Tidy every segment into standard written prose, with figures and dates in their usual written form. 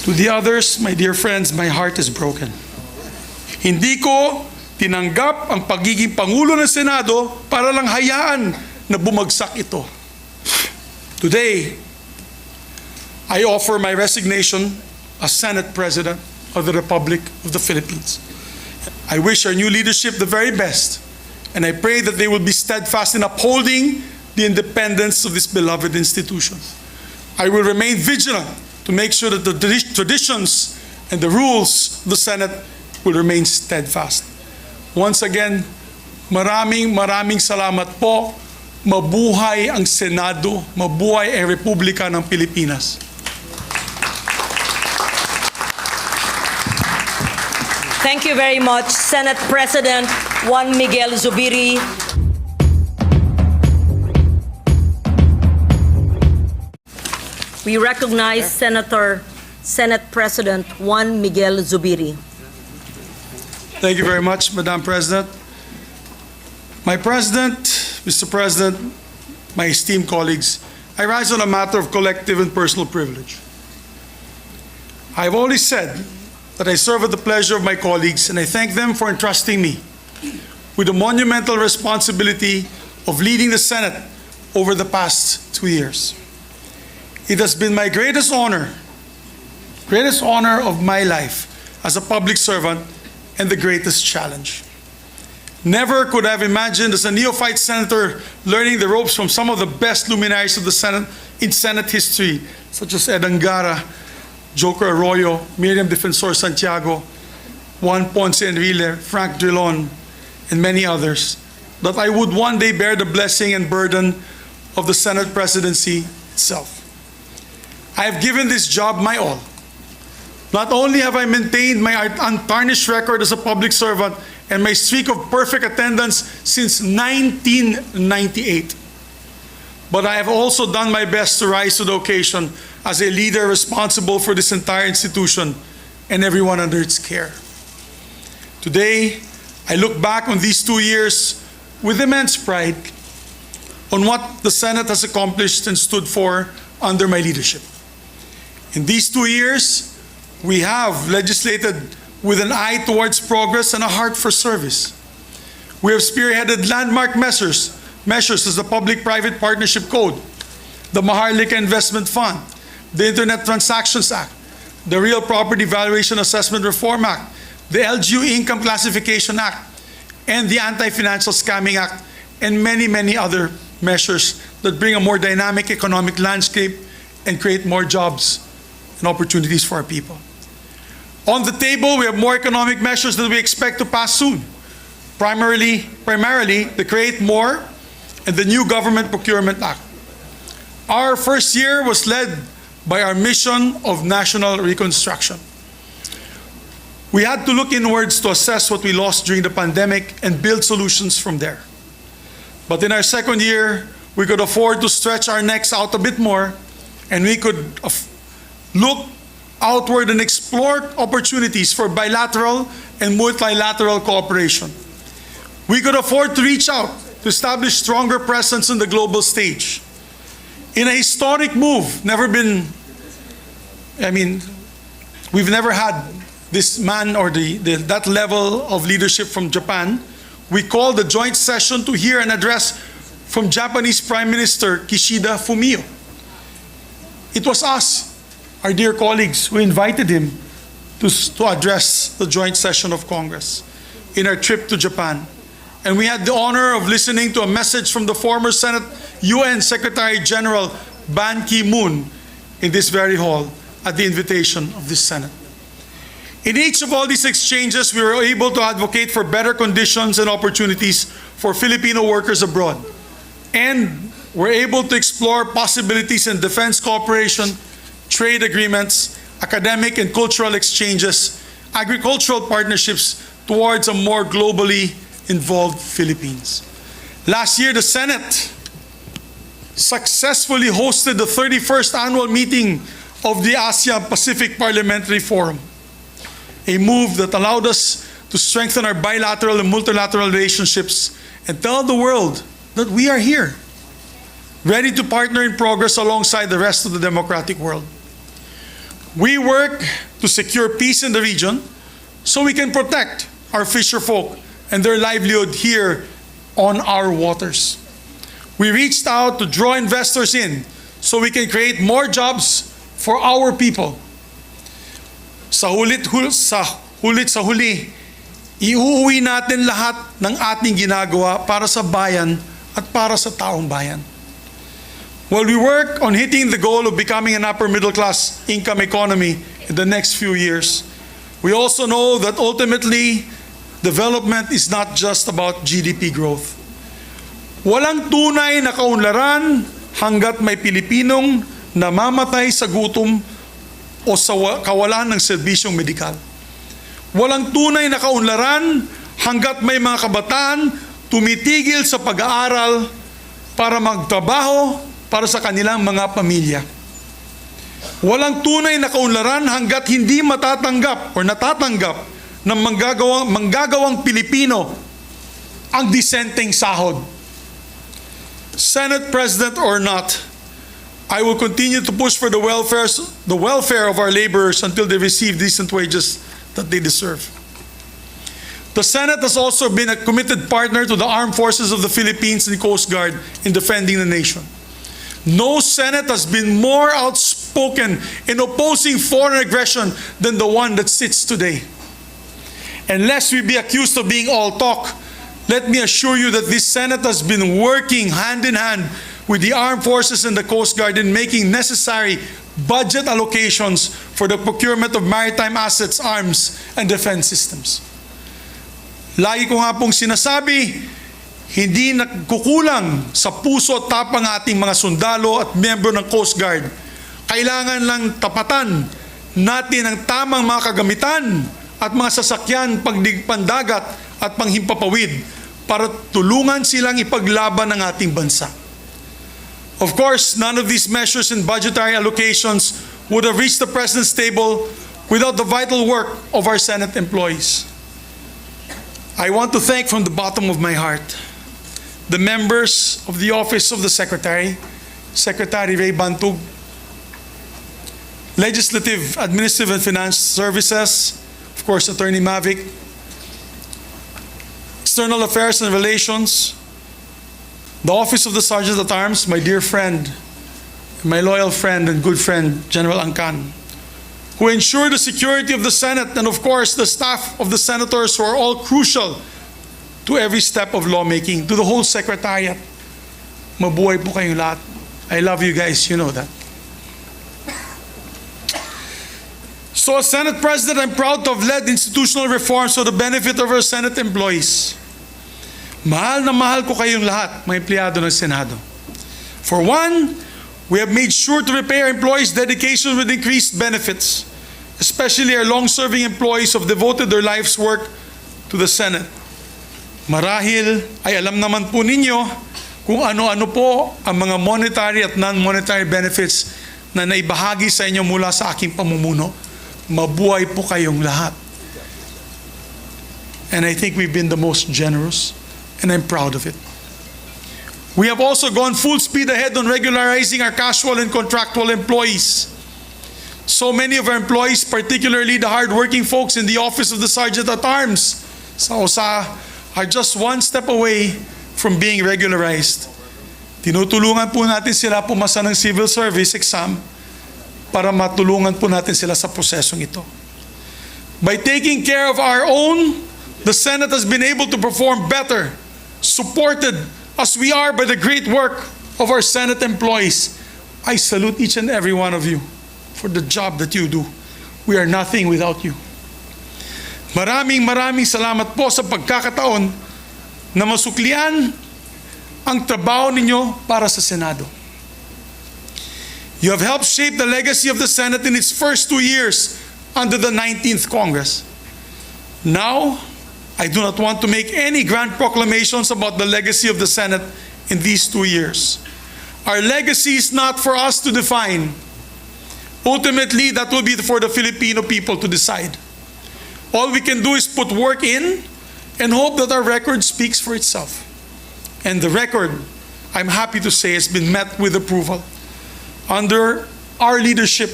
To the others, my dear friends, my heart is broken. Hindi ko tinanggap ang pagiging Pangulo ng Senado para lang hayaan na bumagsak ito. Today, I offer my resignation as Senate President of the Republic of the Philippines. I wish our new leadership the very best, and I pray that they will be steadfast in upholding the independence of this beloved institution. I will remain vigilant to make sure that the traditions and the rules of the Senate will remain steadfast. Once again, maraming salamat po. Mabuhay ang Senado, mabuhay ang Republika ng Pilipinas. Thank you very much, Senate President Juan Migz Zubiri. We recognize Senate President Juan Migz Zubiri. Thank you very much, Madam President. My President, Mr. President, my esteemed colleagues, I rise on a matter of collective and personal privilege. I have always said that I serve at the pleasure of my colleagues, and I thank them for entrusting me with the monumental responsibility of leading the Senate over the past 2 years. It has been my greatest honor of my life as a public servant and the greatest challenge. Never could I have imagined as a neophyte senator learning the ropes from some of the best luminaries of the Senate in Senate history, such as Ed Angara, Joker Arroyo, Miriam Defensor Santiago, Juan Ponce Enrile, Frank Drilon, and many others, that I would one day bear the blessing and burden of the Senate presidency itself. I have given this job my all. Not only have I maintained my untarnished record as a public servant and my streak of perfect attendance since 1998, but I have also done my best to rise to the occasion as a leader responsible for this entire institution and everyone under its care. Today, I look back on these 2 years with immense pride on what the Senate has accomplished and stood for under my leadership. In these 2 years, we have legislated with an eye towards progress and a heart for service. We have spearheaded landmark measures as the Public-Private Partnership Code, the Maharlika Investment Fund, the Internet Transactions Act, the Real Property Valuation Assessment Reform Act, the LGU Income Classification Act, and the Anti-Financial Scamming Act, and many other measures that bring a more dynamic economic landscape and create more jobs and opportunities for our people. On the table, we have more economic measures that we expect to pass soon. Primarily the Create More and the new Government Procurement Act. Our first year was led by our mission of national reconstruction. We had to look inwards to assess what we lost during the pandemic and build solutions from there. But in our second year, we could afford to stretch our necks out a bit more, and we could look outward and explore opportunities for bilateral and multilateral cooperation. We could afford to reach out to establish stronger presence on the global stage. In a historic move, we've never had this man or that level of leadership from Japan. We called the joint session to hear an address from Japanese Prime Minister Kishida Fumio. It was us, our dear colleagues, who invited him to address the joint session of Congress in our trip to Japan. And we had the honor of listening to a message from the former Senate UN Secretary General Ban Ki-moon in this very hall at the invitation of this Senate. In each of all these exchanges, we were able to advocate for better conditions and opportunities for Filipino workers abroad. And we're able to explore possibilities in defense cooperation, trade agreements, academic and cultural exchanges, agricultural partnerships towards a more globally involved Philippines. Last year, the Senate successfully hosted the 31st annual meeting of the Asia-Pacific Parliamentary Forum, a move that allowed us to strengthen our bilateral and multilateral relationships and tell the world that we are here, ready to partner in progress alongside the rest of the democratic world. We work to secure peace in the region so we can protect our fisher folk and their livelihood here on our waters. We reached out to draw investors in so we can create more jobs for our people. Sa huli, iuuwi natin lahat ng ating ginagawa para sa bayan at para sa taong bayan. While we work on hitting the goal of becoming an upper middle class income economy in the next few years, we also know that ultimately, development is not just about GDP growth. Walang tunay na kaunlaran hanggat may Pilipinong namamatay sa gutom o sa kawalan ng serbisyong medikal. Walang tunay na kaunlaran hanggat may mga kabataan tumitigil sa pag-aaral para magtrabaho para sa kanilang mga pamilya. Walang tunay na kaunlaran hanggat hindi matatanggap o natatanggap ng manggagawang Pilipino ang disenteng sahod. Senate President or not, I will continue to push for the welfare of our laborers until they receive decent wages that they deserve. The Senate has also been a committed partner to the armed forces of the Philippines and Coast Guard in defending the nation. No Senate has been more outspoken in opposing foreign aggression than the one that sits today. And lest we be accused of being all talk, let me assure you that this Senate has been working hand in hand with the armed forces and the Coast Guard in making necessary budget allocations for the procurement of maritime assets, arms, and defense systems. Lagi ko nga pong sinasabi, hindi nagkukulang sa puso at tapang ating mga sundalo at miyembro ng Coast Guard. Kailangan lang tapatan natin ang tamang mga kagamitan at mga sasakyan pagpandagat at panghimpapawid para tulungan silang ipaglaban ang ating bansa. Of course, none of these measures and budgetary allocations would have reached the President's table without the vital work of our Senate employees. I want to thank from the bottom of my heart the members of the Office of the Secretary, Secretary Ray Bantug, Legislative, Administrative, and Finance Services, of course, Attorney Mavic, External Affairs and Relations, the Office of the Sergeant at Arms, my dear friend, my loyal friend and good friend, General Angkan, who ensure the security of the Senate, and of course, the staff of the senators who are all crucial to every step of lawmaking, to the whole Secretariat. Mabuhay po kayong lahat. I love you guys, you know that. So as Senate President, I'm proud to have led institutional reforms for the benefit of our Senate employees. Mahal na mahal ko kayong lahat, mga empleyado ng Senado. For one, we have made sure to repay our employees' dedication with increased benefits, especially our long-serving employees who have devoted their life's work to the Senate. Marahil ay alam naman po ninyo kung ano-ano po ang mga monetary at non-monetary benefits na naibahagi sa inyo mula sa aking pamumuno. Mabuhay po kayong lahat. And I think we've been the most generous, and I'm proud of it. We have also gone full speed ahead on regularizing our casual and contractual employees. So many of our employees, particularly the hardworking folks in the Office of the Sergeant at Arms sa OSA, are just one step away from being regularized. Tinutulungan po natin sila pumasa ng civil service exam para matulungan po natin sila sa prosesong ito. By taking care of our own, the Senate has been able to perform better, supported as we are by the great work of our Senate employees. I salute each and every one of you for the job that you do. We are nothing without you. Maraming salamat po sa pagkakataon na masuklian ang trabaho ninyo para sa Senado. You have helped shape the legacy of the Senate in its first 2 years under the 19th Congress. Now, I do not want to make any grand proclamations about the legacy of the Senate in these 2 years. Our legacy is not for us to define. Ultimately, that will be for the Filipino people to decide. All we can do is put work in and hope that our record speaks for itself. And the record, I'm happy to say, has been met with approval. Under our leadership,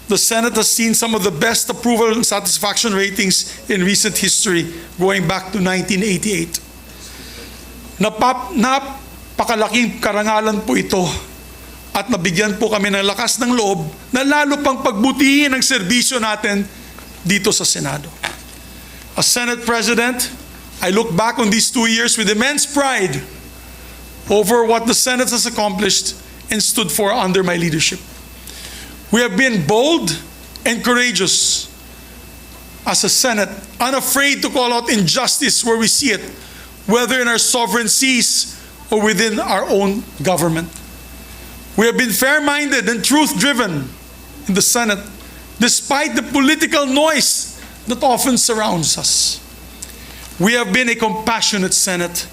the Senate has seen some of the best approval and satisfaction ratings in recent history, going back to 1988. Napakalaking karangalan po ito at nabigyan po kami ng lakas ng loob na lalo pang pagbutihin ang serbisyo natin dito sa Senado. As Senate President, I look back on these 2 years with immense pride over what the Senate has accomplished and stood for under my leadership. We have been bold and courageous as a Senate, unafraid to call out injustice where we see it, whether in our sovereign seas or within our own government. We have been fair-minded and truth-driven in the Senate, despite the political noise that often surrounds us. We have been a compassionate Senate,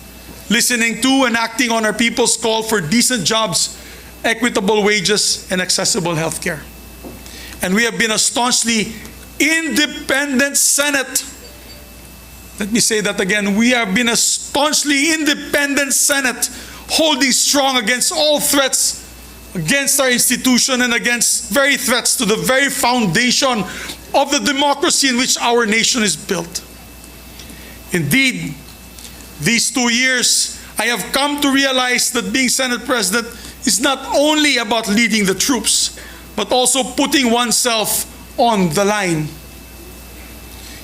listening to and acting on our people's call for decent jobs, equitable wages, and accessible health care. And we have been a staunchly independent Senate. Let me say that again. We have been a staunchly independent Senate, holding strong against all threats against our institution and against very threats to the very foundation of the democracy in which our nation is built. Indeed, these 2 years, I have come to realize that being Senate President is not only about leading the troops, but also putting oneself on the line.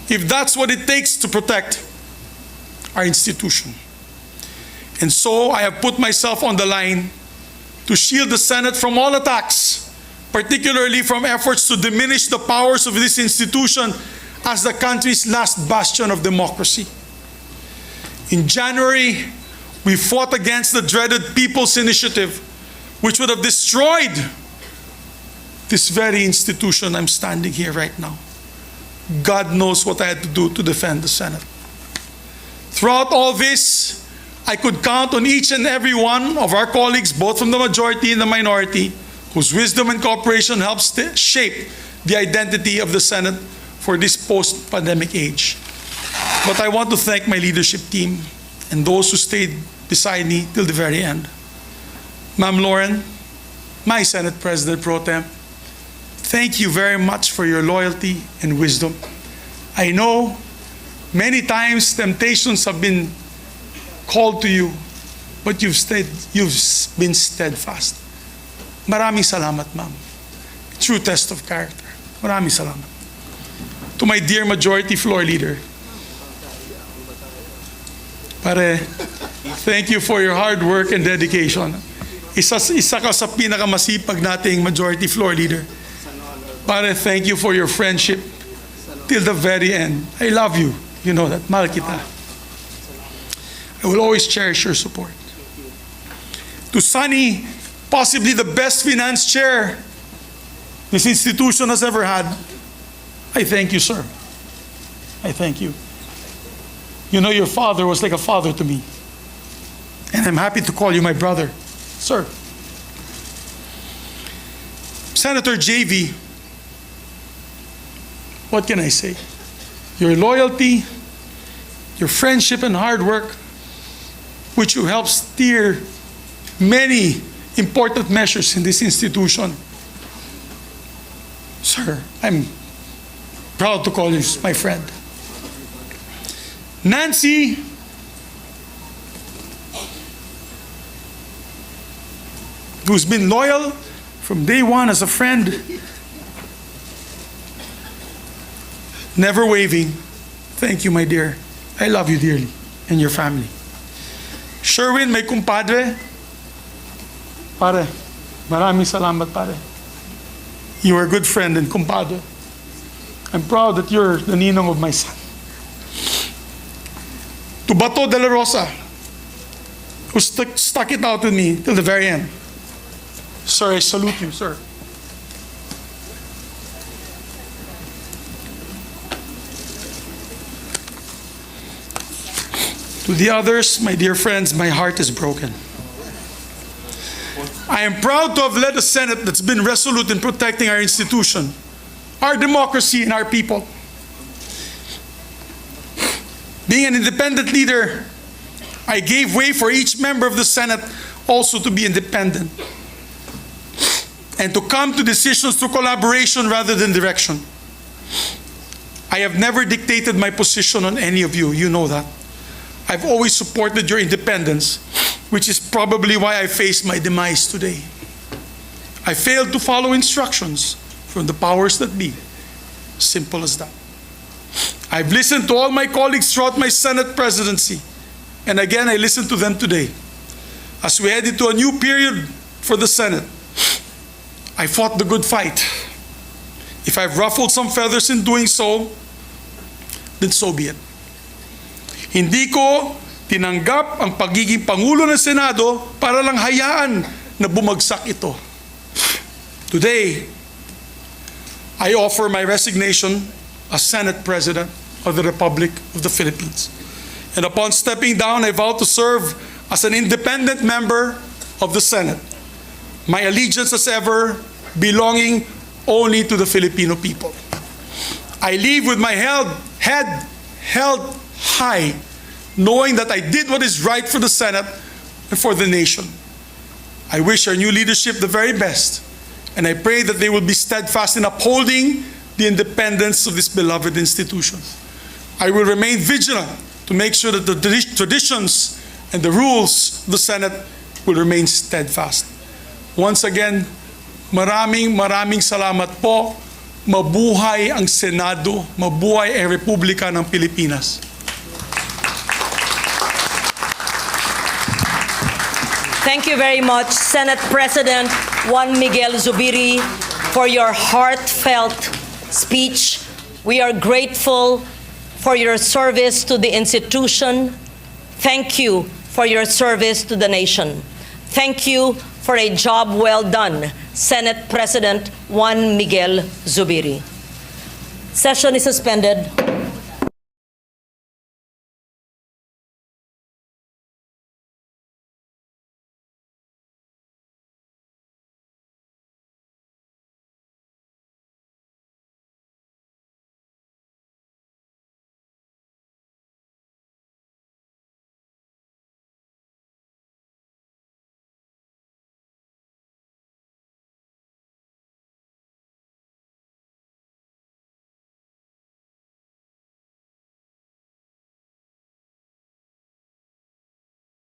If that's what it takes to protect our institution. And so I have put myself on the line to shield the Senate from all attacks, particularly from efforts to diminish the powers of this institution as the country's last bastion of democracy. In January, we fought against the dreaded People's Initiative, which would have destroyed this very institution I'm standing here right now. God knows what I had to do to defend the Senate. Throughout all this, I could count on each and every one of our colleagues, both from the majority and the minority, whose wisdom and cooperation helps shape the identity of the Senate for this post-pandemic age. But I want to thank my leadership team and those who stayed beside me till the very end. Ma'am Lauren, my Senate President Pro Tem, thank you very much for your loyalty and wisdom. I know many times temptations have been called to you, but you've been steadfast. Maraming salamat, ma'am. True test of character. Maraming salamat. To my dear Majority Floor Leader, pare, thank you for your hard work and dedication. Isa ka sa pinakamasipag nating Majority Floor Leader. Pare, thank you for your friendship till the very end. I love you. You know that. Mahal kita. I will always cherish your support. To Sunny, possibly the best finance chair this institution has ever had, I thank you, sir. I thank you. You know, your father was like a father to me. And I'm happy to call you my brother, sir. Senator JV, what can I say? Your loyalty, your friendship and hard work, which you helped steer many important measures in this institution. Sir, I'm proud to call you my friend. Nancy, who's been loyal from day one as a friend, never wavering. Thank you, my dear. I love you dearly and your family. Sherwin, my kumpadre. Pare, maraming salamat, pare. You are a good friend and kumpadre. I'm proud that you're the ninong of my son. To Bato de la Rosa, who stuck it out with me till the very end. Sir, I salute you, sir. To the others, my dear friends, my heart is broken. I am proud to have led a Senate that's been resolute in protecting our institution, our democracy, and our people. Being an independent leader, I gave way for each member of the Senate also to be independent and to come to decisions through collaboration rather than direction. I have never dictated my position on any of you. You know that. I've always supported your independence, which is probably why I face my demise today. I failed to follow instructions from the powers that be. Simple as that. I've listened to all my colleagues throughout my Senate presidency, and again, I listened to them today. As we head into a new period for the Senate, I fought the good fight. If I've ruffled some feathers in doing so, then so be it. Hindi ko tinanggap ang pagiging Pangulo ng Senado para lang hayaan na bumagsak ito. Today, I offer my resignation as Senate President of the Republic of the Philippines. And upon stepping down, I vow to serve as an independent member of the Senate. My allegiance as ever belonging only to the Filipino people. I leave with my head held high, knowing that I did what is right for the Senate and for the nation. I wish our new leadership the very best, and I pray that they will be steadfast in upholding the independence of this beloved institution. I will remain vigilant to make sure that the traditions and the rules of the Senate will remain steadfast. Once again, maraming salamat po. Mabuhay ang Senado, mabuhay ang Republika ng Pilipinas. Thank you very much, Senate President Juan Migz Zubiri, for your heartfelt speech. We are grateful for your service to the institution. Thank you for your service to the nation. Thank you for a job well done, Senate President Juan Migz Zubiri. Session is suspended.